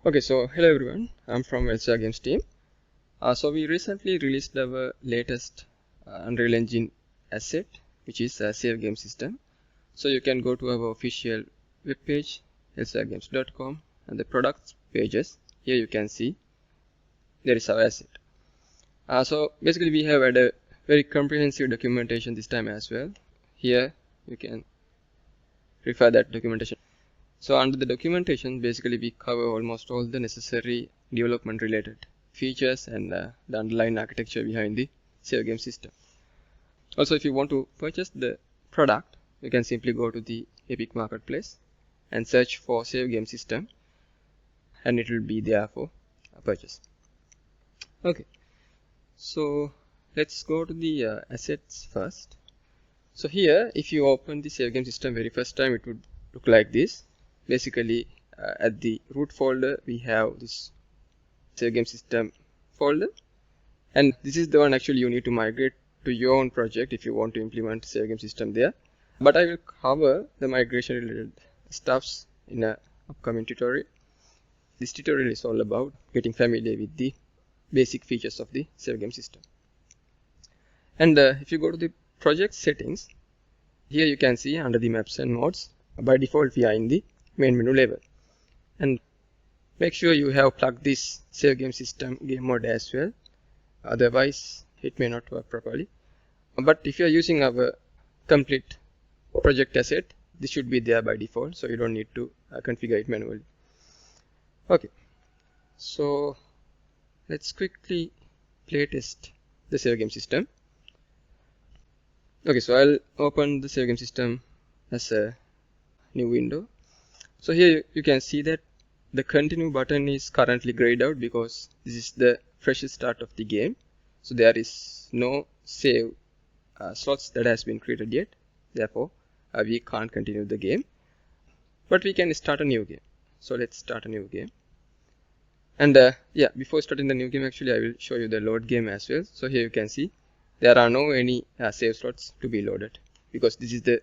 Okay, so hello everyone, I'm from elseware games team. So we recently released our latest Unreal Engine asset, which is a save game system. So you can go to our official webpage, elsweregames.com, and the products pages. Here you can see there is our asset. So basically we have had a very comprehensive documentation this time as well. Here you can refer that documentation. So under the documentation, basically we cover almost all the necessary development related features and the underlying architecture behind the save game system. Also, if you want to purchase the product, you can simply go to the Epic Marketplace and search for save game system, and it will be there for purchase. Okay, so let's go to the assets first. So here, if you open the save game system very first time, it would look like this. Basically, at the root folder, we have this save game system folder, and this is the one actually you need to migrate to your own project if you want to implement save game system there. But I will cover the migration related stuffs in a upcoming tutorial. This tutorial is all about getting familiar with the basic features of the save game system. And if you go to the project settings, here you can see under the maps and modes, by default we are in the main menu level, and make sure you have plugged this save game system game mode as well, otherwise it may not work properly. But if you are using our complete project asset, this should be there by default, so you don't need to configure it manually. Okay, so let's quickly play test the save game system. Okay, so I'll open the save game system as a new window. So here you can see that the continue button is currently grayed out because this is the freshest start of the game. So there is no save slots that has been created yet. Therefore, we can't continue the game. But we can start a new game. So let's start a new game. And yeah, before starting the new game, actually I will show you the load game as well. So here you can see there are no any save slots to be loaded because this is the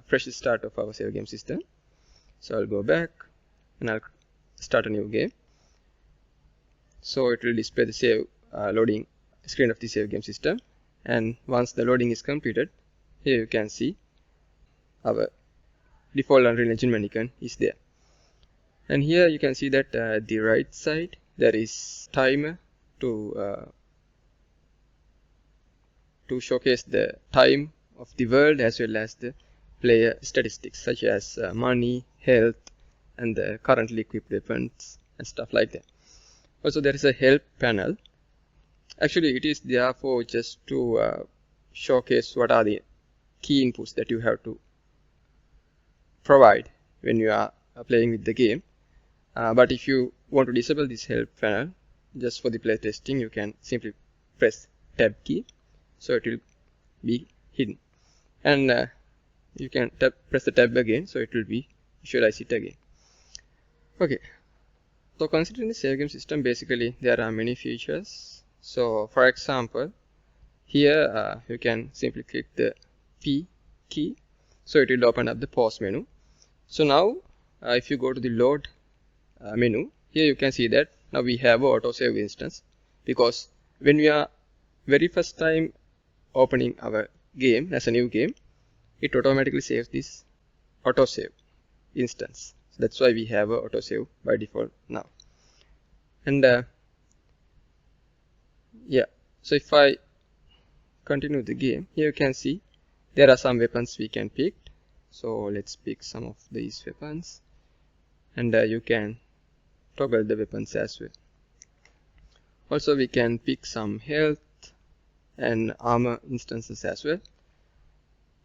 freshest start of our save game system. So I'll go back and I'll start a new game. So it will display the save loading screen of the save game system, and once the loading is completed, here you can see our default Unreal Engine mannequin is there. And here you can see that at the right side there is timer to showcase the time of the world as well as the player statistics such as money, health, and the currently equipped weapons and stuff like that. Also, there is a help panel. Actually, it is there for just to showcase what are the key inputs that you have to provide when you are playing with the game. But if you want to disable this help panel just for the play testing, you can simply press tab key, so it will be hidden, and you can press the tab again, so it will be visualize it again. Okay, so considering the save game system, basically there are many features. So for example, here you can simply click the P key, so it will open up the pause menu. So now if you go to the load menu, here you can see that now we have an autosave instance, because when we are very first time opening our game as a new game, it automatically saves this autosave instance. So that's why we have a autosave by default now. And yeah, so if I continue the game, here you can see there are some weapons we can pick. So let's pick some of these weapons, and you can toggle the weapons as well. Also, we can pick some health and armor instances as well.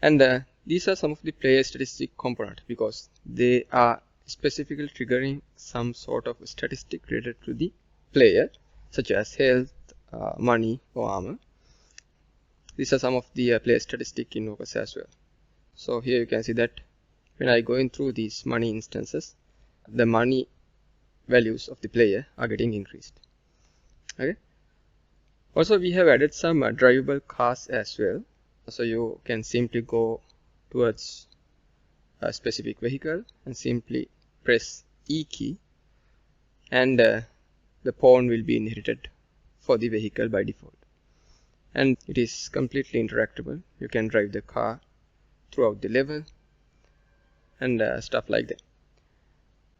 And these are some of the player statistic component because they are specifically triggering some sort of statistic related to the player, such as health, money, or armor. These are some of the player statistic invokers as well. So here you can see that when I go in through these money instances, the money values of the player are getting increased. Okay. Also, we have added some drivable cars as well. So you can simply go towards a specific vehicle and simply press E key, and the pawn will be inherited for the vehicle by default, and it is completely interactable. You can drive the car throughout the level and stuff like that.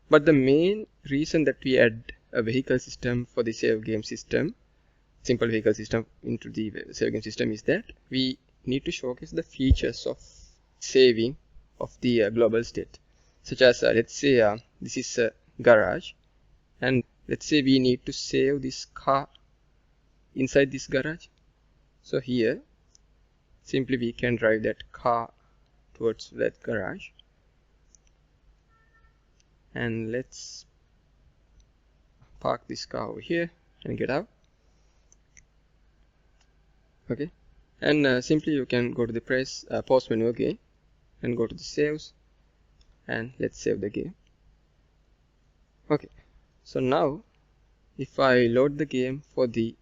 But the main reason that we add a vehicle system for the save game system, simple vehicle system into the save game system, is that we need to showcase the features of saving of the global state, such as let's say this is a garage, and let's say we need to save this car inside this garage. So here simply we can drive that car towards that garage, and let's park this car over here and get out. Okay, and simply you can go to the pause menu again and go to the saves, and let's save the game. Okay, so now if I load the game for the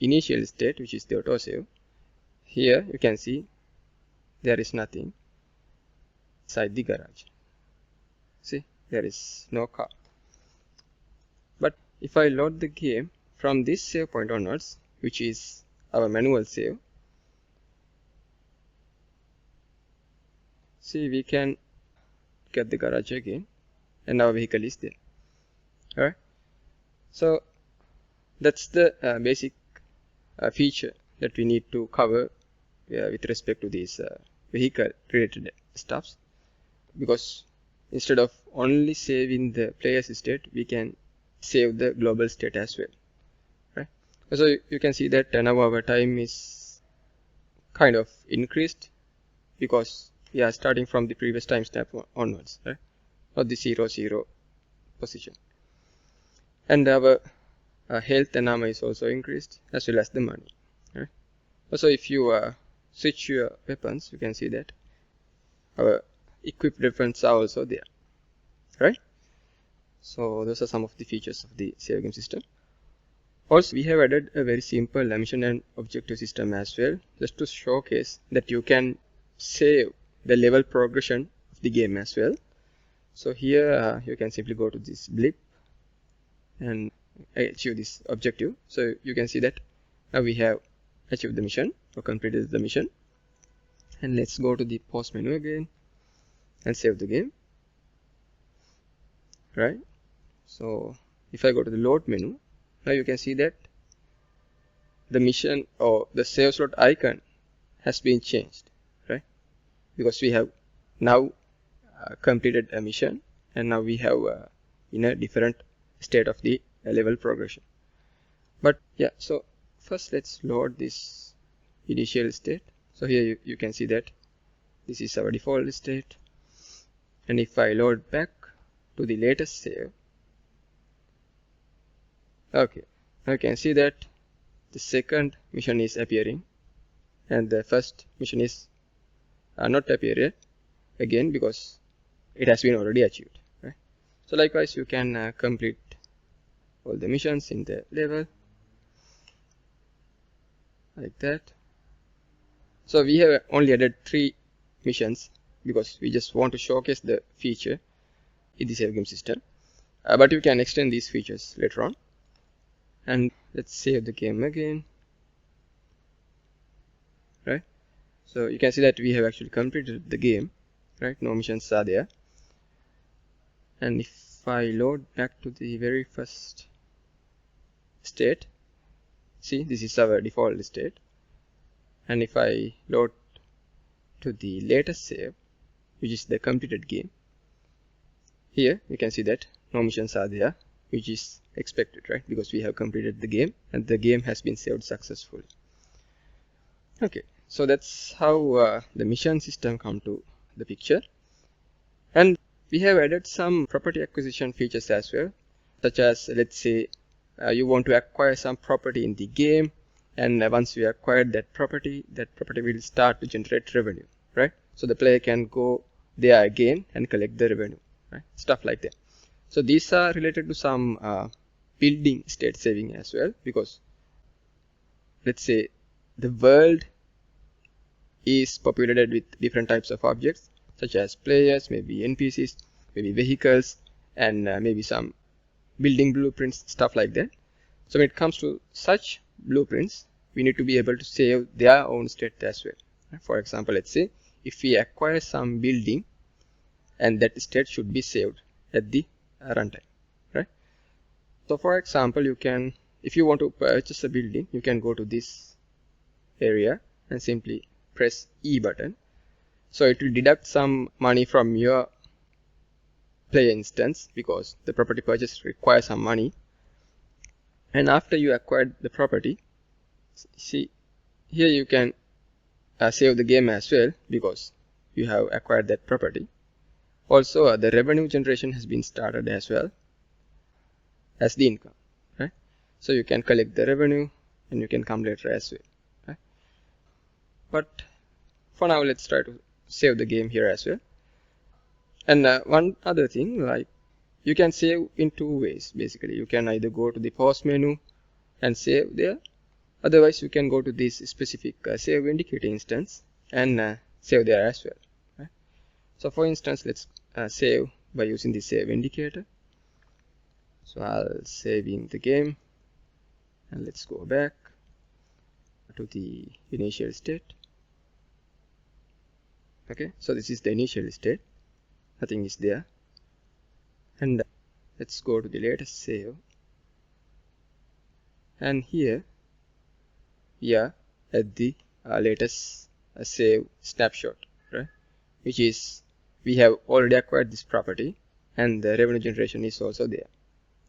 initial state, which is the autosave, here you can see there is nothing inside the garage. See, there is no car. But if I load the game from this save point onwards, which is our manual save, see, we can get the garage again and our vehicle is there. Alright, so that's the basic feature that we need to cover with respect to these vehicle related stuffs, because instead of only saving the player's state, we can save the global state as well, right? So you can see that now our time is kind of increased, because we are starting from the previous timestamp onwards, right? Or the 00 position, and our health and armor is also increased, as well as the money, right? Also, if you switch your weapons, you can see that our equipped weapons are also there, right? So those are some of the features of the save game system. Also, we have added a very simple mission and objective system as well, just to showcase that you can save the level progression of the game as well. So here you can simply go to this blip and achieve this objective. So you can see that now we have achieved the mission or completed the mission. And let's go to the pause menu again and save the game, right? So if I go to the load menu, now you can see that the mission or the save slot icon has been changed, right? Because we have now completed a mission, and now we have in a different state of the level progression. But yeah, so first let's load this initial state. So here you can see that this is our default state, and if I load back to the latest save, okay, now you can see that the second mission is appearing and the first mission is not appearing again, because it has been already achieved, right? So likewise you can complete all the missions in the level like that. So we have only added 3 missions because we just want to showcase the feature in the save game system, but you can extend these features later on. And let's save the game again, right? So you can see that we have actually completed the game, right? No missions are there. And if I load back to the very first state, see, this is our default state. And if I load to the latest save, which is the completed game, here you can see that no missions are there, which is expected, right? Because we have completed the game and the game has been saved successfully. Okay, so that's how the mission system come to the picture. And we have added some property acquisition features as well, such as, let's say you want to acquire some property in the game, and once you acquire that property will start to generate revenue, right? So the player can go there again and collect the revenue, right? Stuff like that. So these are related to some building state saving as well, because let's say the world is populated with different types of objects, such as players, maybe NPCs, maybe vehicles, and maybe some building blueprints, stuff like that. So when it comes to such blueprints, we need to be able to save their own state as well. For example, let's say if we acquire some building, and that state should be saved at the runtime, right? So for example, you can, if you want to purchase a building, you can go to this area and simply press E button. So it will deduct some money from your player instance because the property purchase requires some money. And after you acquired the property, see here you can save the game as well because you have acquired that property. Also, the revenue generation has been started as well as the income, right? So you can collect the revenue and you can come later as well, right? But for now, let's try to save the game here as well. And one other thing, like you can save in two ways. Basically, you can either go to the pause menu and save there. Otherwise, you can go to this specific save indicator instance and save there as well, right? So for instance, let's save by using the save indicator. So I'll save in the game and let's go back to the initial state. Okay, so this is the initial state, nothing is there. And let's go to the latest save, and here we are at the latest save snapshot, right? Which is we have already acquired this property and the revenue generation is also there,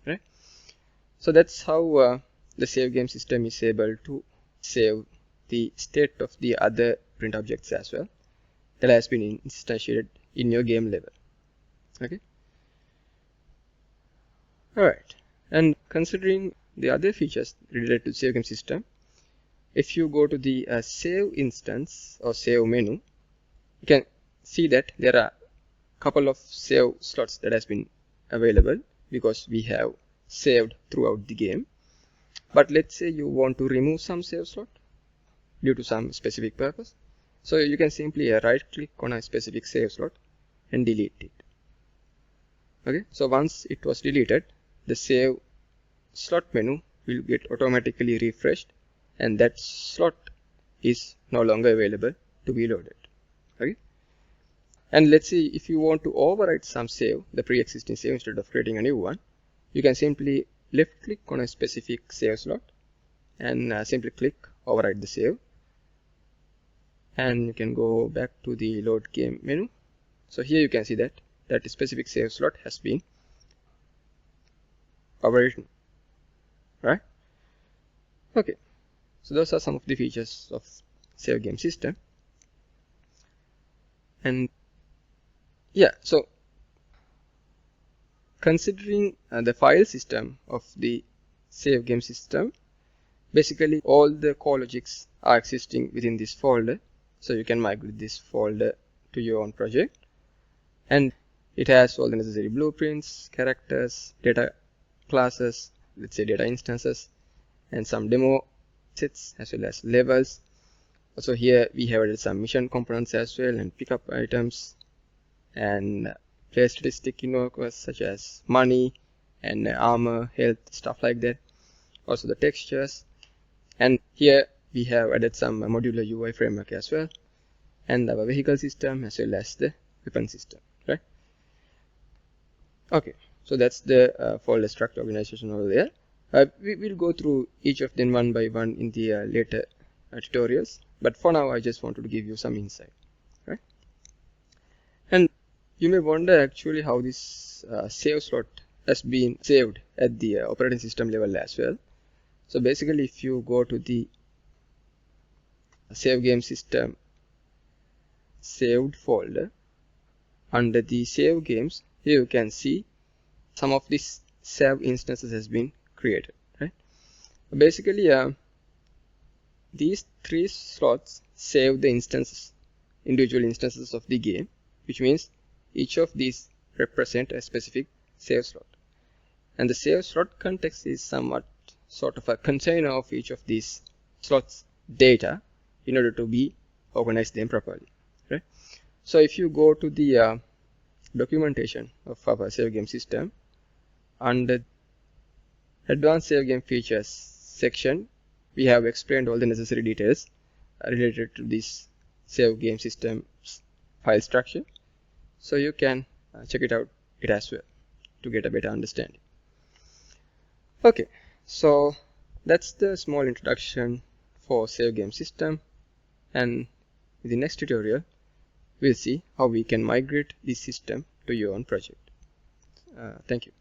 right? So that's how the save game system is able to save the state of the other print objects as well that has been instantiated in your game level. Okay. Alright, and considering the other features related to save game system, if you go to the save instance or save menu, you can see that there are a couple of save slots that has been available because we have saved throughout the game. But let's say you want to remove some save slot due to some specific purpose. So you can simply right click on a specific save slot and delete it. Okay, so once it was deleted, the save slot menu will get automatically refreshed and that slot is no longer available to be loaded. Okay, and let's say if you want to override some save, the pre-existing save, instead of creating a new one, you can simply left click on a specific save slot and simply click override the save, and you can go back to the load game menu. So here you can see that that specific save slot has been overwritten, right? Okay, so those are some of the features of save game system. And yeah, so considering the file system of the save game system, basically all the core logics are existing within this folder. So you can migrate this folder to your own project, and it has all the necessary blueprints, characters, data classes, let's say data instances, and some demo sets as well as levels. Also here we have added some mission components as well, and pickup items and player statistic invokers such as money and armor, health, stuff like that. Also the textures, and here we have added some modular UI framework as well, and our vehicle system as well as the weapon system, right? Okay, so that's the folder structure organization over there. We will go through each of them one by one in the later tutorials, but for now I just wanted to give you some insight, right? And you may wonder actually how this save slot has been saved at the operating system level as well. So basically, if you go to the save game system saved folder, under the save games, here you can see some of these save instances has been created, right? Basically, these three slots save the instances, individual instances of the game, which means each of these represent a specific save slot, and the save slot context is somewhat sort of a container of each of these slots data in order to be organized them properly, right? So if you go to the documentation of our save game system, under advanced save game features section, we have explained all the necessary details related to this save game system's file structure. So you can check it out as well to get a better understanding. Okay, so that's the small introduction for save game system, and in the next tutorial we'll see how we can migrate this system to your own project. Thank you.